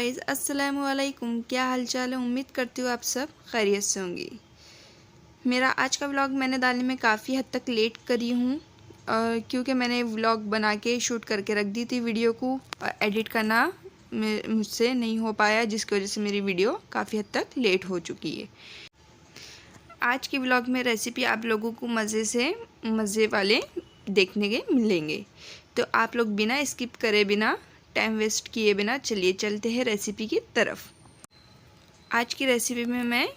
Guys, अस्सलामु अलैकुम। क्या हाल चाल है? उम्मीद करती हूँ आप सब खैरियत से होंगी। मेरा आज का व्लॉग मैंने डालने में काफ़ी हद तक लेट करी हूँ क्योंकि मैंने व्लॉग बना के शूट करके रख दी थी। वीडियो को एडिट करना मुझसे नहीं हो पाया, जिसकी वजह से मेरी वीडियो काफ़ी हद तक लेट हो चुकी है। आज के व्लॉग में रेसिपी आप लोगों को मज़े वाले देखने के मिलेंगे, तो आप लोग बिना स्किप करे, बिना टाइम वेस्ट किए बिना चलिए चलते हैं रेसिपी की तरफ। आज की रेसिपी में मैं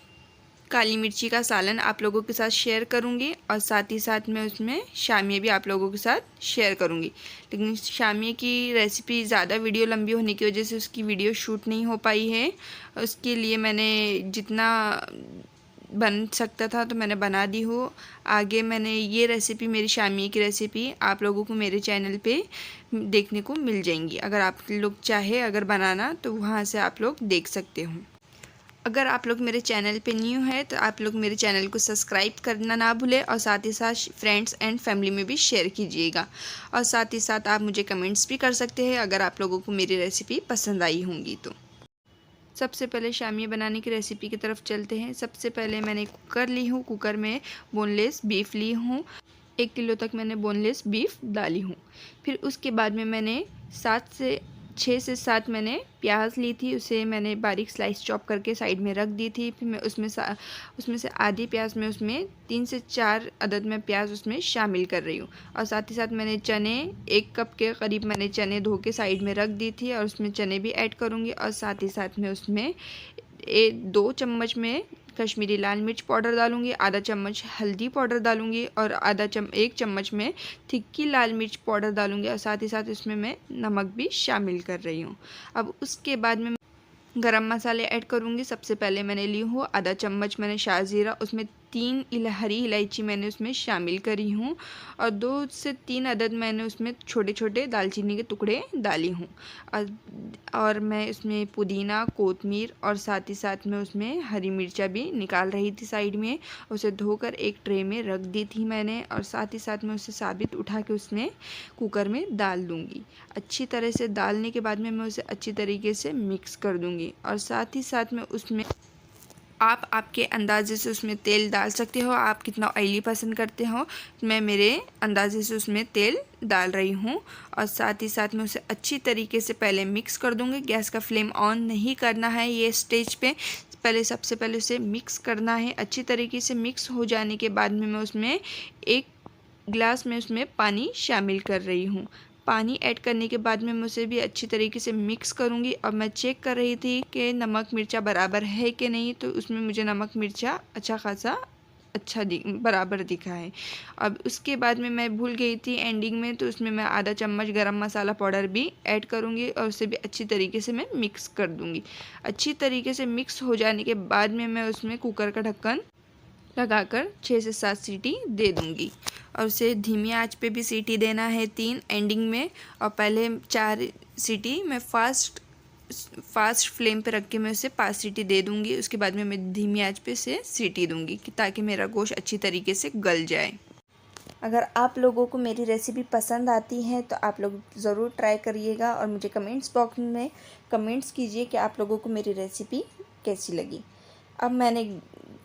काली मिर्ची का सालन आप लोगों के साथ शेयर करूंगी और साथ ही साथ मैं उसमें शामिया भी आप लोगों के साथ शेयर करूंगी। लेकिन शामिया की रेसिपी ज़्यादा वीडियो लंबी होने की वजह से उसकी वीडियो शूट नहीं हो पाई है। उसके लिए मैंने जितना बन सकता था तो मैंने बना दी हो। आगे मैंने ये रेसिपी, मेरी शामिया की रेसिपी आप लोगों को मेरे चैनल पे देखने को मिल जाएंगी। अगर आप लोग चाहे अगर बनाना तो वहाँ से आप लोग देख सकते हो। अगर आप लोग मेरे चैनल पे न्यू है तो आप लोग मेरे चैनल को सब्सक्राइब करना ना भूलें और साथ ही साथ फ्रेंड्स एंड फैमिली में भी शेयर कीजिएगा। और साथ ही साथ आप मुझे कमेंट्स भी कर सकते हैं अगर आप लोगों को मेरी रेसिपी पसंद आई होंगी तो। सबसे पहले शामिया बनाने की रेसिपी की तरफ चलते हैं। सबसे पहले मैंने कुकर ली हूँ। कुकर में बोनलेस बीफ ली हूँ। 1 किलो तक मैंने बोनलेस बीफ डाली हूँ। फिर उसके बाद में मैंने 6 से 7 मैंने प्याज ली थी। उसे मैंने बारीक स्लाइस चॉप करके साइड में रख दी थी। फिर मैं उसमें से आधी प्याज में उसमें 3 से 4 अदद में प्याज उसमें शामिल कर रही हूँ। और साथ ही साथ मैंने चने 1 कप के करीब मैंने चने धो के साइड में रख दी थी और उसमें चने भी ऐड करूँगी। और साथ ही साथ में उसमें 2 चम्मच में कश्मीरी लाल मिर्च पाउडर डालूंगी, आधा चम्मच हल्दी पाउडर डालूंगी और 1 चम्मच में तिक्की लाल मिर्च पाउडर डालूंगी। और साथ ही साथ इसमें मैं नमक भी शामिल कर रही हूँ। अब उसके बाद में गरम मसाले ऐड करूँगी। सबसे पहले मैंने ली हूँ आधा चम्मच मैंने शाहजीरा, उसमें 3 हरी इलायची मैंने उसमें शामिल करी हूँ और 2 से 3 अदद मैंने उसमें छोटे छोटे दालचीनी के टुकड़े डाली हूँ। और मैं उसमें पुदीना, कोतमीर और साथ ही साथ में उसमें हरी मिर्चा भी निकाल रही थी साइड में। उसे धोकर एक ट्रे में रख दी थी मैंने और साथ ही साथ में उसे साबित उठा के उसमें कुकर में डाल दूँगी। अच्छी तरह से डालने के बाद में मैं उसे अच्छी तरीके से मिक्स कर दूँगी। और साथ ही साथ में उसमें आप आपके अंदाजे से उसमें तेल डाल सकते हो। आप कितना ऑयली पसंद करते हो, मैं मेरे अंदाजे से उसमें तेल डाल रही हूँ। और साथ ही साथ में उसे अच्छी तरीके से पहले मिक्स कर दूँगी। गैस का फ्लेम ऑन नहीं करना है ये स्टेज पे। सबसे पहले उसे मिक्स करना है। अच्छी तरीके से मिक्स हो जाने के बाद में मैं उसमें 1 गिलास में उसमें पानी शामिल कर रही हूँ। पानी ऐड करने के बाद में मैं उसे भी अच्छी तरीके से मिक्स करूँगी। और मैं चेक कर रही थी कि नमक मिर्चा बराबर है कि नहीं, तो उसमें मुझे नमक मिर्चा अच्छा खासा बराबर दिखा है। अब उसके बाद में मैं भूल गई थी एंडिंग में, तो उसमें मैं आधा चम्मच गरम मसाला पाउडर भी ऐड करूँगी और उसे भी अच्छी तरीके से मैं मिक्स कर दूँगी। अच्छी तरीके से मिक्स हो जाने के बाद में मैं उसमें कुकर का ढक्कन लगाकर 6 से 7 सीटी दे दूँगी। और उसे धीमी आंच पे भी सीटी देना है 3 एंडिंग में। और पहले 4 सीटी मैं फास्ट फ्लेम पे रख के मैं उसे 5 सीटी दे दूँगी। उसके बाद में मैं धीमी आंच पे से सीटी दूँगी ताकि मेरा गोश्त अच्छी तरीके से गल जाए। अगर आप लोगों को मेरी रेसिपी पसंद आती है तो आप लोग ज़रूर ट्राई करिएगा और मुझे कमेंट्स बॉक्स में कमेंट्स कीजिए कि आप लोगों को मेरी रेसिपी कैसी लगी। अब मैंने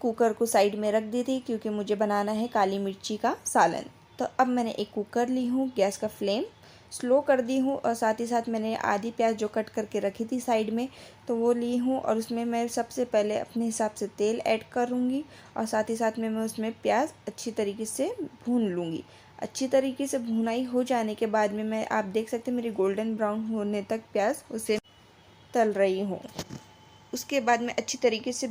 कुकर को साइड में रख दी थी क्योंकि मुझे बनाना है काली मिर्ची का सालन। तो अब मैंने एक कुकर ली हूँ, गैस का फ्लेम स्लो कर दी हूँ और साथ ही साथ मैंने आधी प्याज जो कट करके रखी थी साइड में तो वो ली हूँ। और उसमें मैं सबसे पहले अपने हिसाब से तेल ऐड करूँगी और साथ ही साथ में मैं उसमें प्याज अच्छी तरीके से भून लूँगी। अच्छी तरीके से भुनाई हो जाने के बाद में मैं, आप देख सकते हैं मेरी गोल्डन ब्राउन होने तक प्याज उसे तल रही हूँ। उसके बाद में अच्छी तरीके से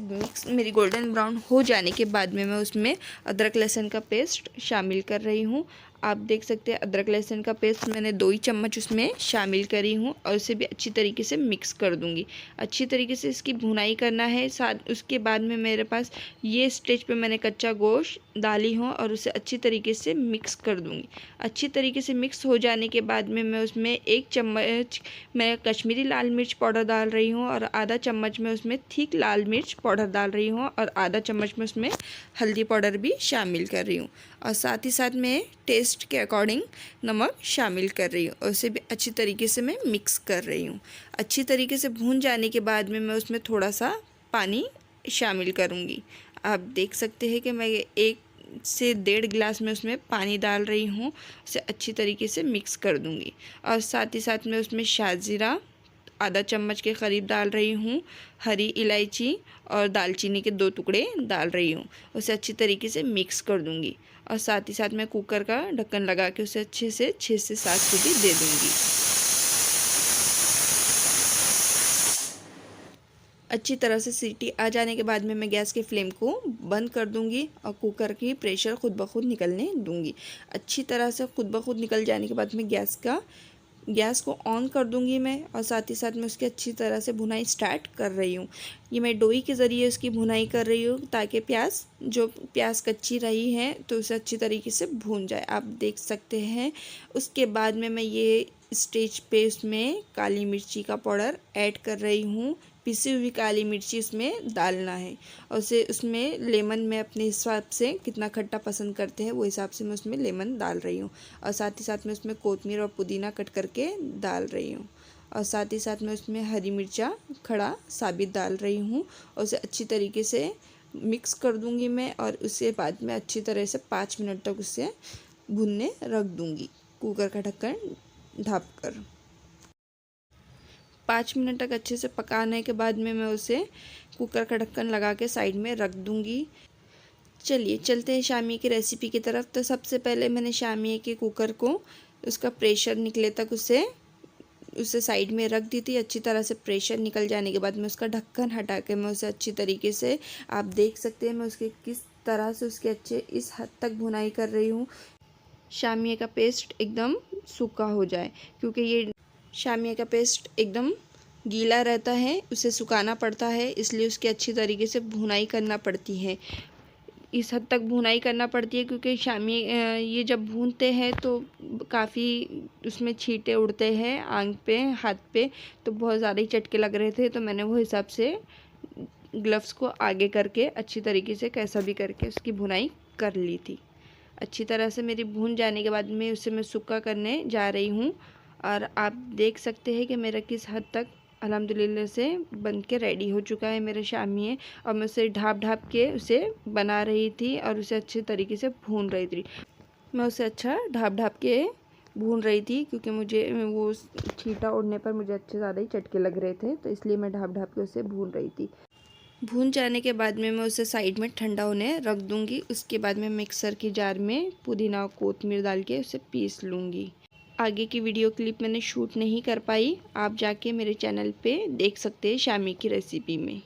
मेरी गोल्डन ब्राउन हो जाने के बाद में मैं उसमें अदरक लहसुन का पेस्ट शामिल कर रही हूँ। आप देख सकते हैं अदरक लहसुन का पेस्ट मैंने 2 ही चम्मच उसमें शामिल करी हूँ और उसे भी अच्छी तरीके से मिक्स कर दूँगी। अच्छी तरीके से इसकी भुनाई करना है। साथ उसके बाद में मेरे पास ये स्टेज पे मैंने कच्चा गोश्त डाली हूँ और उसे अच्छी तरीके से मिक्स कर दूँगी। अच्छी तरीके से मिक्स हो जाने के बाद में मैं उसमें 1 चम्मच मैं कश्मीरी लाल मिर्च पाउडर डाल रही हूँ और आधा चम्मच में उसमें थिक लाल मिर्च पाउडर डाल रही हूँ और आधा चम्मच में उसमें हल्दी पाउडर भी शामिल कर रही हूँ। और साथ ही साथ मैं टेस्ट के अकॉर्डिंग नमक शामिल कर रही हूँ और उसे भी अच्छी तरीके से मैं मिक्स कर रही हूँ। अच्छी तरीके से भून जाने के बाद में मैं उसमें थोड़ा सा पानी शामिल करूँगी। आप देख सकते हैं कि मैं 1 से 1.5 गिलास में उसमें पानी डाल रही हूँ। उसे अच्छी तरीके से मिक्स कर दूँगी और साथ ही साथ मैं उसमें शाहजीरा आधा चम्मच के करीब डाल रही हूँ, हरी इलायची और दालचीनी के 2 टुकड़े डाल रही हूँ। उसे अच्छी तरीके से मिक्स कर दूँगी और साथ ही साथ मैं कुकर का ढक्कन लगा के उसे अच्छे से 6 से 7 सीटी दे दूँगी। अच्छी तरह से सीटी आ जाने के बाद में मैं गैस के फ्लेम को बंद कर दूंगी और कुकर की प्रेशर खुद ब खुद निकलने दूंगी। अच्छी तरह से खुद ब खुद निकल जाने के बाद में गैस को ऑन कर दूंगी मैं और साथ ही साथ मैं उसकी अच्छी तरह से भुनाई स्टार्ट कर रही हूँ। ये मैं डोई के ज़रिए उसकी भुनाई कर रही हूँ ताकि प्याज कच्ची रही है तो उसे अच्छी तरीके से भून जाए। आप देख सकते हैं। उसके बाद में मैं ये स्टेज पे उसमें काली मिर्ची का पाउडर ऐड कर रही हूँ। पिसी हुई काली मिर्ची उसमें डालना है और उसे उसमें लेमन में अपने हिसाब से कितना खट्टा पसंद करते हैं वो हिसाब से मैं उसमें लेमन डाल रही हूँ और साथ ही साथ मैं उसमें कोतमीर और पुदीना कट करके डाल रही हूँ और साथ ही साथ मैं उसमें हरी मिर्चा खड़ा साबित डाल रही हूँ और उसे अच्छी तरीके से मिक्स कर दूँगी मैं और उसके बाद में अच्छी तरह से 5 मिनट तक उसे भुनने रख दूँगी कुकर का ढक्कन ढाँप कर। 5 मिनट तक अच्छे से पकाने के बाद में मैं उसे कुकर का ढक्कन लगा के साइड में रख दूँगी। चलिए चलते हैं शामिया की रेसिपी की तरफ। तो सबसे पहले मैंने शामिया के कुकर को उसका प्रेशर निकले तक उसे साइड में रख दी थी। अच्छी तरह से प्रेशर निकल जाने के बाद मैं उसका ढक्कन हटा के मैं उसे अच्छी तरीके से, आप देख सकते हैं मैं उसके किस तरह से उसके अच्छे इस हद तक भुनाई कर रही हूँ शामिया का पेस्ट एकदम सूखा हो जाए, क्योंकि ये शामिया का पेस्ट एकदम गीला रहता है, उसे सुखाना पड़ता है, इसलिए उसकी अच्छी तरीके से भुनाई करना पड़ती है। इस हद तक भुनाई करना पड़ती है क्योंकि शामिया ये जब भूनते हैं तो काफ़ी उसमें छींटे उड़ते हैं आंख पे, हाथ पे, तो बहुत ज़्यादा ही चटके लग रहे थे। तो मैंने वो हिसाब से ग्लव्स को आगे करके अच्छी तरीके से कैसा भी करके उसकी भुनाई कर ली थी। अच्छी तरह से मेरी भून जाने के बाद में उसे मैं सूखा करने जा रही हूँ और आप देख सकते हैं कि मेरा किस हद तक अल्हम्दुलिल्लाह से बन के रेडी हो चुका है मेरे शामिया। और मैं उसे ढाँप के उसे बना रही थी और उसे अच्छे तरीके से भून रही थी। मैं उसे अच्छा ढाँप के भून रही थी क्योंकि मुझे वो छींटा उड़ने पर मुझे अच्छे ज़्यादा ही चटके लग रहे थे, तो इसलिए मैं ढाँप के उसे भून रही थी। भून जाने के बाद में मैं उसे साइड में ठंडा होने रख दूँगी। उसके बाद मैं मिक्सर की जार में पुदीना और कोतमीर डाल के उसे पीस लूँगी। आगे की वीडियो क्लिप मैंने शूट नहीं कर पाई, आप जाके मेरे चैनल पे देख सकते हैं शामिया की रेसिपी में।